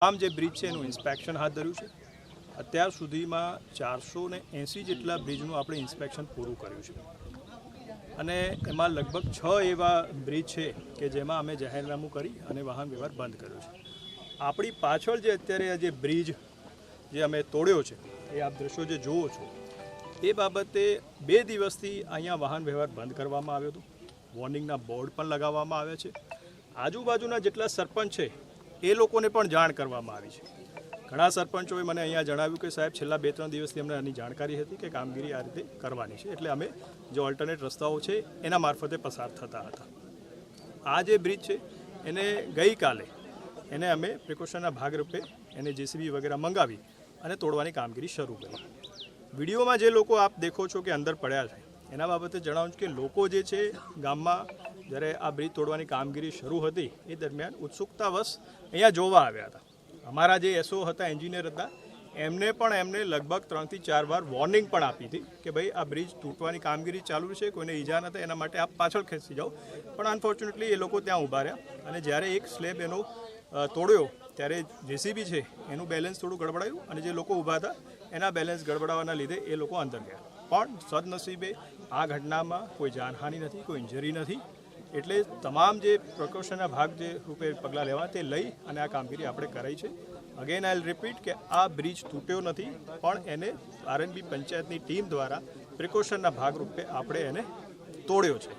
તમામ જે બ્રિજ છે એનું ઇન્સ્પેક્શન હાથ ધર્યું છે। અત્યાર સુધીમાં 480 જેટલા બ્રિજનું આપણે ઇન્સ્પેક્શન પૂરું કર્યું છે અને એમાં લગભગ 6 એવા બ્રિજ છે કે જેમાં અમે જાહેરનામું કરી અને વાહન વ્યવહાર બંધ કર્યો છે। આપણી પાછળ જે અત્યારે જે બ્રિજ જે અમે તોડ્યો છે એ આપ દ્રશ્યો જે જુઓ છો એ બાબતે 2 દિવસથી અહીંયા વાહન વ્યવહાર બંધ કરવામાં આવ્યો હતો। વોર્નિંગના બોર્ડ પણ લગાવવામાં આવ્યા છે। આજુબાજુના જેટલા સરપંચ છે એ લોકોને પણ જાણ કરવામાં આવી છે। ઘણા સરપંચોએ મને અહીંયા જણાવ્યું કે સાહેબ છેલ્લા 2-3 દિવસથી અમને આની જાણકારી હતી કે કામગીરી આ રીતે કરવાની છે, એટલે અમે જે ઓલ્ટરનેટ રસ્તાઓ છે એના મારફતે પસાર થતા હતા। આ જે બ્રિજ છે એને ગઈકાલે એને અમે પ્રિકોશનના ભાગરૂપે એને જેસીબી વગેરે મંગાવી અને તોડવાની કામગીરી શરૂ કરી। વિડીયોમાં જે લોકો આપ દેખો છો કે અંદર પડ્યા છે એના બાબતે જણાવું છું કે લોકો જે છે ગામમાં જ્યારે આ બ્રિજ તોડવાની કામગીરી શરૂ હતી એ દરમિયાન ઉત્સુકતાવશ અહીંયા જોવા આવ્યા હતા। અમારા જે એસઓ હતા, એન્જિનિયર હતા, એમને લગભગ 3 થી 4 વાર વોર્નિંગ પણ આપી હતી કે ભાઈ આ બ્રિજ તૂટવાની કામગીરી ચાલુ છે, કોઈને ઈજા ન થાય એના માટે આપ પાછળ ખેંચી જાઓ, પણ અનફોર્ચ્યુનેટલી એ લોકો ત્યાં ઊભા રહ્યા અને જ્યારે એક સ્લેબ એનો તોડ્યો ત્યારે જેસીબી છે એનું બેલેન્સ થોડું ગડબડાયું અને જે લોકો ઊભા હતા એના બેલેન્સ ગડબડાવાના લીધે એ લોકો અંદર ગયા। પણ સદનસીબે આ ઘટનામાં કોઈ જાનહાનિ નથી, કોઈ ઇન્જરી નથી, એટલે તમામ જે પ્રિકોશનના ભાગ જે રૂપે પગલાં લેવા તે લઈ અને આ કામગીરી આપણે કરાઈ છે। અગેન આઈ વિલ રિપીટ કે આ બ્રિજ તૂટ્યો નથી, પણ એને આરએનબી પંચાયતની ટીમ દ્વારા પ્રિકોશનના ભાગરૂપે આપણે એને તોડ્યો છે।